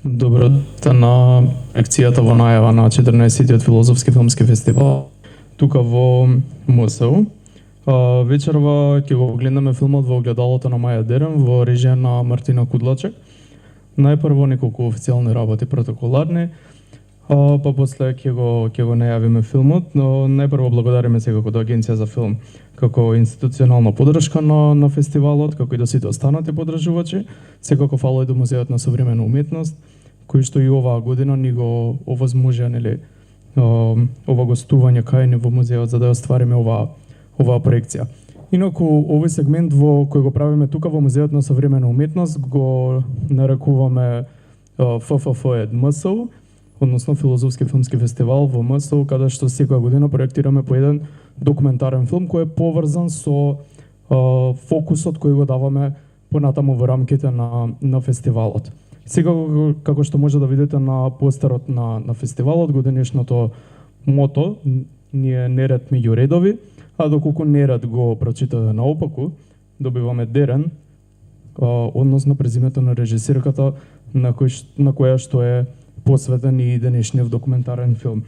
Добрата на лекцијата во најава на 14-тиот филозофски филмски фестивал тука во МСУ. Вечерва ќе го гледаме филмот во огледалото на Маја Дерен во режија на Мартина Кудлачек. Најпрво неколку официјални работи протоколарни, па после ќе го најавиме филмот, но најпрво благодариме секако до Агенција за филм како институционална поддршка на фестивалот, како и до сите останати поддржувачи. Секако фала и до Музеот на современа уметност, кој што и оваа година ни го овозможија, нели, ова гостување кај ни во музеот за да оствариме оваа проекција. Инаку овој сегмент кој го правиме тука во Музеот на современа уметност го нарекуваме ФФФ-МСУ, односно Филозофски филмски фестивал во МСУ, каде што секоја година проектираме по еден документарен филм кој е поврзан со фокусот кој го даваме понатаму во рамките на фестивалот. Секако, како што може да видите на постерот на фестивалот, годинешното мото ни е неред меѓу редови, а доколку неред го прочитате наопаку, добиваме Дерен, односно презимето на режисерката на која што е посветен и денешниот документарен филм.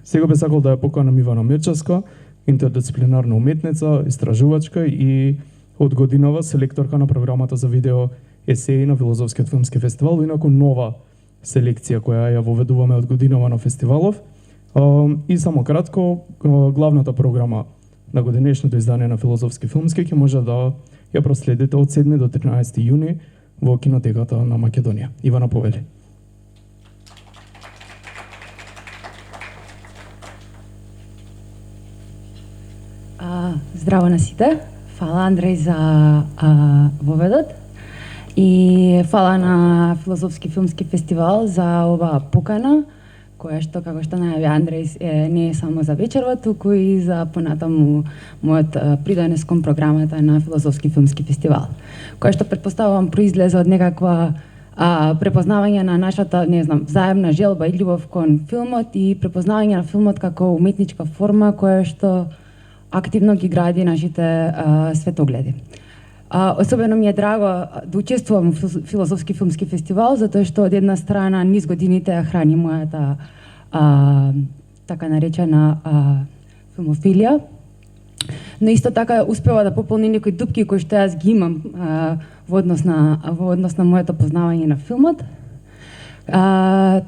Сега би сакал да ја поканам Ивана Мирчевска, интердисциплинарна уметница, истражувачка и од годинава селекторка на програмата за видео есеи на Филозофскиот филмски фестивал, инаку нова селекција која ја воведуваме од годинава на фестивалов. И само кратко, главната програма на годинешното издание на Филозофски филмски ќе може да ја проследите од 7 до 13 јуни во кинотеката на Македонија. Ивана, повели. Здраво на сите. Фала, Андреј, за воведот. И фала на Филозофски филмски фестивал за оваа покана, која што, како што најави Андреј, не е само за вечерва, туку и за понатаму мојот придонес кон програмата на Филозофски филмски фестивал, која што претпоставувам произлезе од некаква препознавање на нашата, не знам, взаемна желба и љубов кон филмот и препознавање на филмот како уметничка форма која што активно ги гради нашите светогледи. Особено ми е драго да учествувам во Филозофски филмски фестивал, затоа што од една страна низ годините ја храни мојата така наречена филмофилија, но исто така успева да пополни некои дупки кои што јас ги имам во однос на моето познавање на филмот.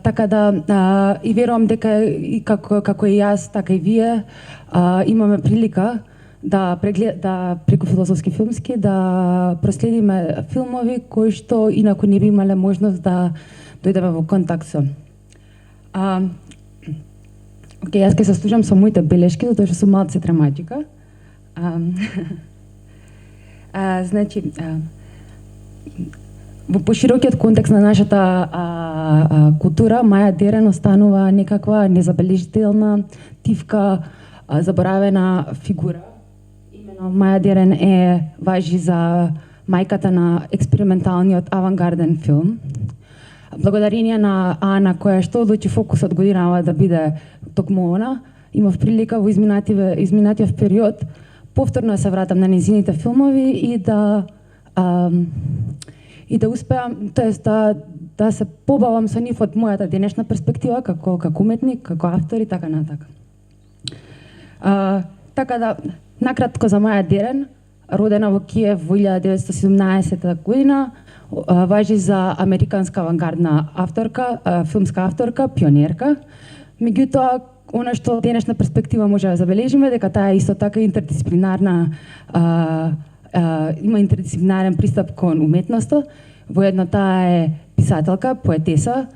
Така да и верувам дека и како и јас, така и вие имаме прилика да преку Филозофски филмски да проследиме филмови кои што инаку не би имале можност да дојдеме во контакт со. Океј, јас ќе се служам со моите белешки, затоа што сум малце тремаџика. Значи, во поширокиот контекст на нашата култура, Маја Дерен останува некаква незабележителна, тивка, заборавена фигура. Имено Маја Дерен важи за мајката на експерименталниот авангарден филм. Благодарение на Ана, која што одлучи фокусот годинава да биде токму она, имав прилика во изминатиот период повторно се вратам на незините филмови и да успеам, тоест да се побавам со нив од мојата денешна перспектива како уметник, како автор и така натака. Така да, накратко за Маја Дерен, родена во Киев во 1917 година, важи за американска авангардна авторка, филмска авторка, пионерка. Меѓутоа, она што денешна перспектива може да забележиме дека таа е исто така интердисциплинарна, има интердисциплинарен пристап кон уметноста. Воедно таа е писателка, поетеса,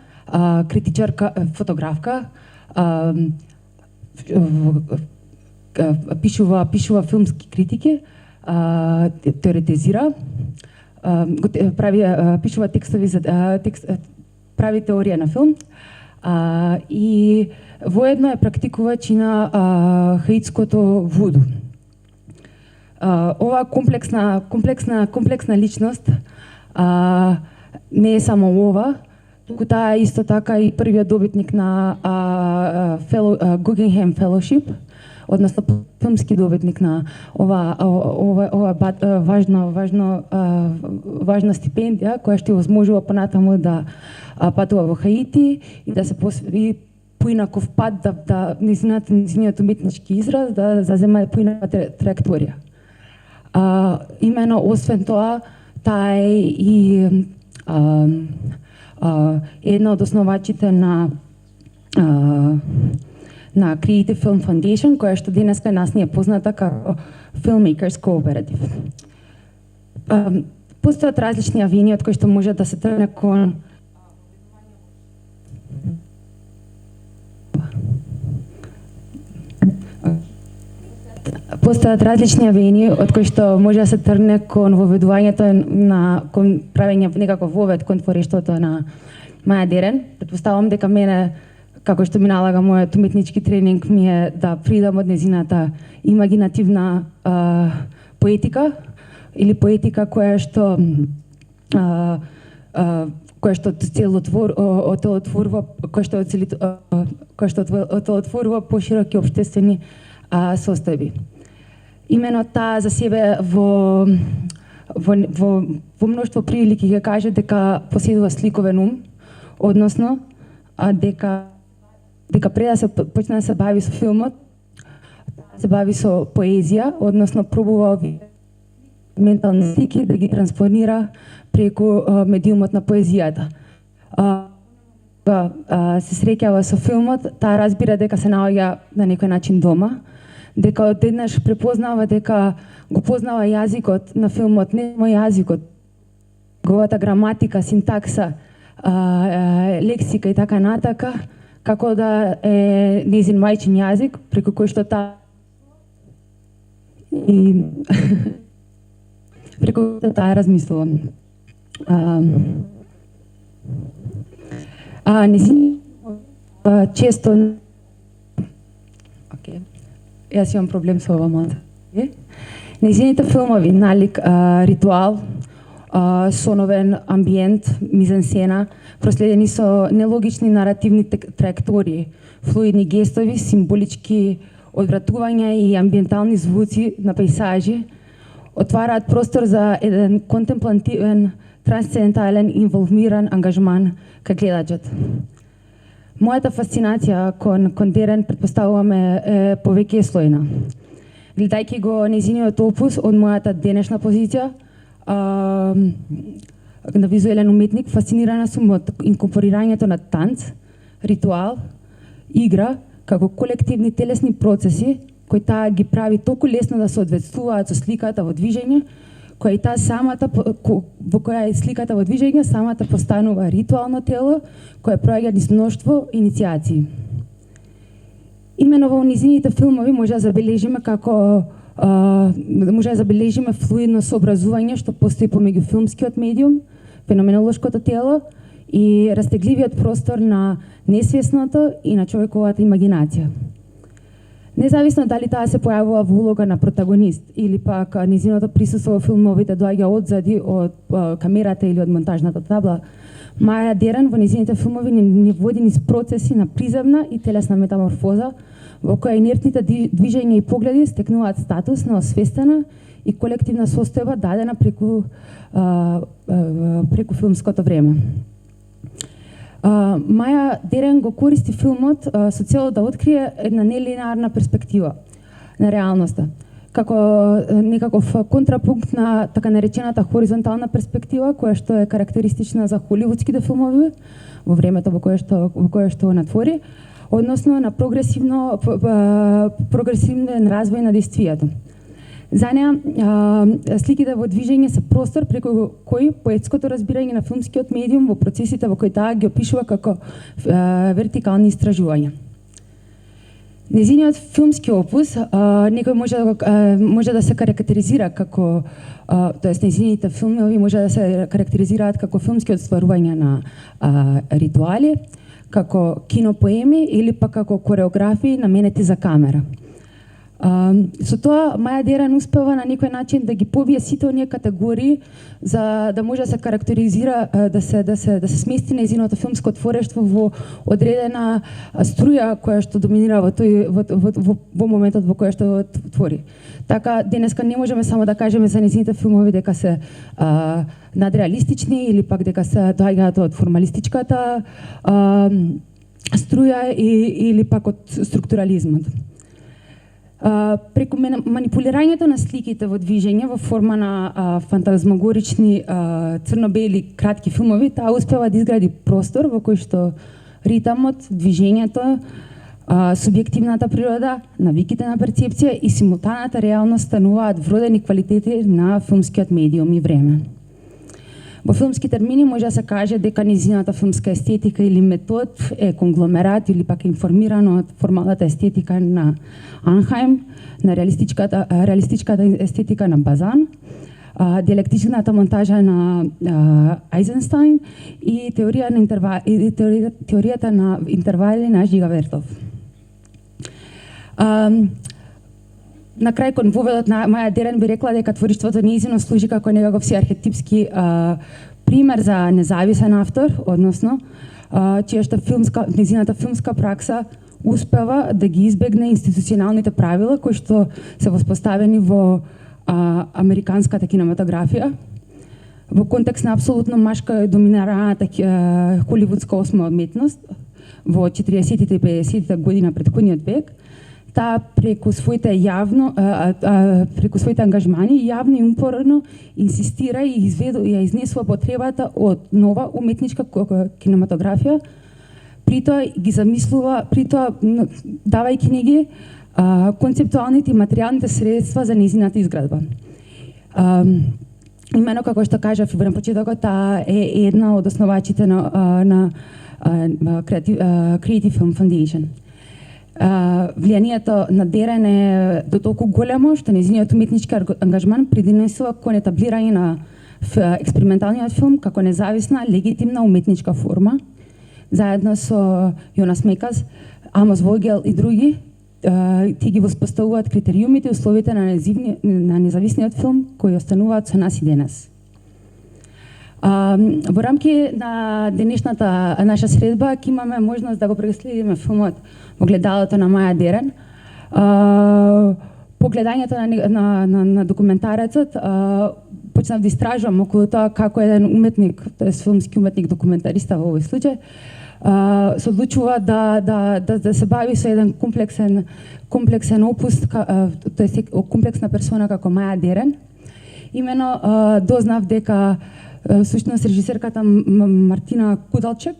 критичарка, фотографка, пишува филмски критики, теоретизира, пишува текстови за прави теорија на филм и воедно е практикувач и на хаитското вуду. Ова комплексна личност не е само ова, туку таа е исто така и првиот добитник на Guggenheim Fellowship, односно филмски добитник на важна стипендија која што возможува понатаму да патува во Хаити и да се посвети поинаков пат да низиниот уметнички израз да зазема поинаква траекторија. Имено освен тоа, таа е и една од основачите на Creative Film Foundation, која што денес кај нас ни е позната како Filmmakers Cooperative. Постојат различни авени од кои што може да се тргне кон кон правење некаков вовед кон творештвото на Маја Дерен. Претпоставам дека мене, како што ми налага мојот уметнички тренинг, ми е да придам од незината имагинативна поетика или поетика која што оtelotворува пошироки општествени состојби. Имено таа за себе во мноштво прилики ќе каже дека поседува сликовен ум, односно дека пред да се почне да се бави со филмот, се бави со поезија, односно пробува ментални слики да ги транспонира преку медиумот на поезијата. Се среќава со филмот, таа разбира дека се наоѓа на некој начин дома, дека одеднаш препознава дека го познава јазикот на филмот, не само јазикот, неговата граматика, синтакса, лексика и така натака, како да е незин мајчин јазик, преку кој што таа размислува. Незин често Јас имам проблем со ова малце. Незините филмови, налик ритуал, соновен амбиент, мизансцена, проследени со нелогични наративни траектории, флуидни гестови, символички одвратувања и амбиентални звуци на пејзажи, отвараат простор за еден контемплативен, трансцендентален, инволвиран ангажман кај гледачот. Мојата фасцинација кон Дерен, претпоставуваме, е повеќе слојна. Гледајќи го незиниот опус од мојата денешна позиција, на визуелен уметник, фасцинирана сум од инкорпорирањето на танц, ритуал, игра, како колективни телесни процеси, кои таа ги прави толку лесно да се одветствуваат со сликата во движење, во која сликата во движење самата постанува ритуално тело, кое проаѓа низ мноштво иницијации. Имено во низините филмови може да забележиме флуидно сообразување што постои помеѓу филмскиот медиум, феноменолошкото тело и растегливиот простор на несвесното и на човековата имагинација. Независно дали таа се појавува во улога на протагонист или пак низиното присуство во филмовите доаѓа одзади од камерата или од монтажната табла, Маја Дерен во низините филмови ни води низ процеси на приземна и телесна метаморфоза, во која инертните движења и погледи стекнуваат статус на освестена и колективна состојба дадена преку филмското време. Маја Дерен го користи филмот со цел да открие една нелинеарна перспектива на реалноста, како некаков контрапункт на така наречената хоризонтална перспектива, која што е карактеристична за холивудските филмови во времето во кое што натвори, односно на прогресивен развој на действието. За неа, сликите во движење се простор преку кој поетското разбирање на филмскиот медиум во процесите во кои таа ги опишува како вертикални истражувања. Незиниот филмски опус некој може да се карактеризира како, тоест незините филмови може да се карактеризираат како филмски отстварувања на ритуали, како кинопоеми или пак како кореографии наменети за камера. Со тоа Маја Дерен успева на некој начин да ги побие сите оние категории за да може да се карактеризира, да се смести нејзиното филмско творештво во одредена струја која што доминира во моментот во кој што твори. Така денеска не можеме само да кажеме за нејзините филмови дека се надреалистични или пак дека се доаѓаат од формалистичката струја или пак од структурализмот. Преку манипулирањето на сликите во движење во форма на фантазмагорични црно-бели кратки филмови, таа успева да изгради простор во кој што ритамот, движењето, субјективната природа, навиките на перцепција и симултаната реалност стануваат вродени квалитети на филмскиот медиум и време. Во филмски термини може да се каже дека нејзината филмска естетика или метод е конгломерат или пак информирано од формалната естетика на Анхайм, на реалистичката естетика на Базан, диалектичната монтажа на Айзенстайн и теоријата на интервали на Жигавертов. На крај кон воведот на Маја Дерен би рекла дека твориштвото нејзино служи како некаков си архетипски пример за независен автор, односно чија што нејзината филмска пракса успева да ги избегне институционалните правила кои што се воспоставени во американската кинематографија во контекст на апсолутно машка доминираната холивудска осма уметност во 40-тите и 50-тите години на претходниот век. Таа преку своите ангажмани јавно и упорно инсистира и ја изнесува потребата од нова уметничка кинематографија, притоа ги замислува, давајќи ни ги концептуалните и материјалните средства за нејзината изградба. Имено како што кажав во почетокот, таа е една од основачите на Creative Film Foundation. Влијанието на Дерен е до толку големо што нејзиниот уметнички ангажман придонесува кон етаблирање на експерименталниот филм како независна, легитимна уметничка форма. Заедно со Јонас Мекас, Амос Вогел и други, тие ги воспоставуваат критериумите и условите на независниот филм кои остануваат со нас и денес. Во рамки на денешната наша средба ќе имаме можност да го преследиме филмот во гледалото на Маја Дерен. По гледањето на документарецот почнав да истражувам околу тоа како еден уметник, тоест филмски уметник, документариста во овој случај, се одлучува да се бави со еден комплексен опус, тоест комплексна персона како Маја Дерен. Имено дознав дека всушност режисерката Мартина Кудалчек,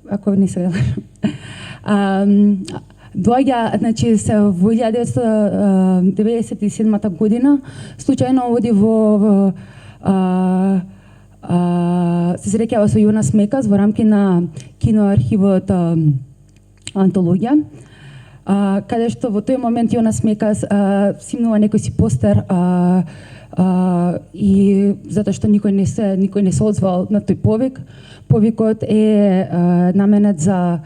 ако не се доаѓа, значи се во 1997 година, случајно оди во се среќава со Јонас Мекас во рамки на киноархивот Антологија, каде што во тој момент Јонас Мекас снимнува некој си постер и затоа што никој не се одзвал на тој повик. Повикот е наменет за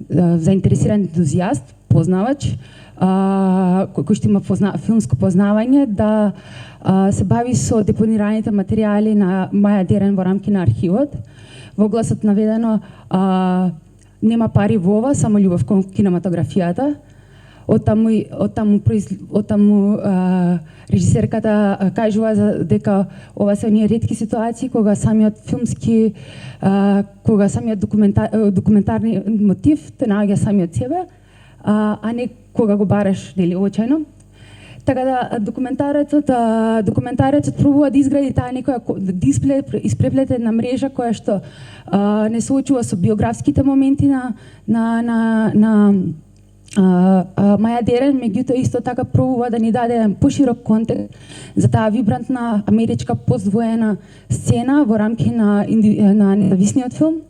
заинтересиран ентузијаст, познавач, кој што има филмско познавање, да се бави со депонираните материјали на Маја Дерен во рамки на архивот. Во огласот наведено нема пари во ова, само љубов кон кинематографијата. Оттаму режисерката кажува дека ова се оние ретки ситуации кога самиот документарни мотив те наоѓа самиот себе, а не кога го бараш дели очајно. Така да документарецот пробува да изгради таа некоја испреплетена мрежа која што не соочува со биографските моменти на Маја Дерен, меѓутоа исто така пробува да ни даде еден поширок контекст за таа вибрантна америчка поствоена сцена во рамки на независниот филм.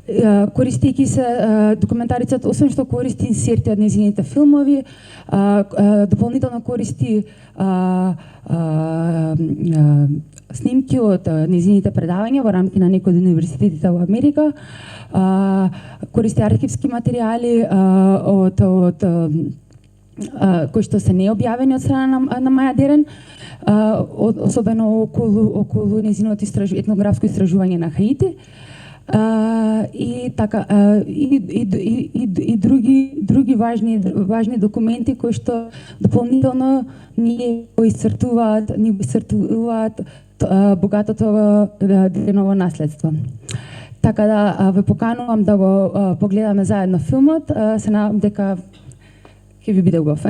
Користејќи се документарицата, освен што користи инсерти од нејзините филмови, дополнително користи снимки од нејзините предавања во рамки на некои од универзитетите во Америка, користи архивски материјали од кои што се необјавени од страна на Маја Дерен, особено околу нејзиното етнографско истражување на Хаити. И така и други важни документи кои што дополнително ни го исцртуваат богатото Дереново наследство. Така да ве поканувам да го погледаме заедно филмот, се надам дека ќе ви биде убав.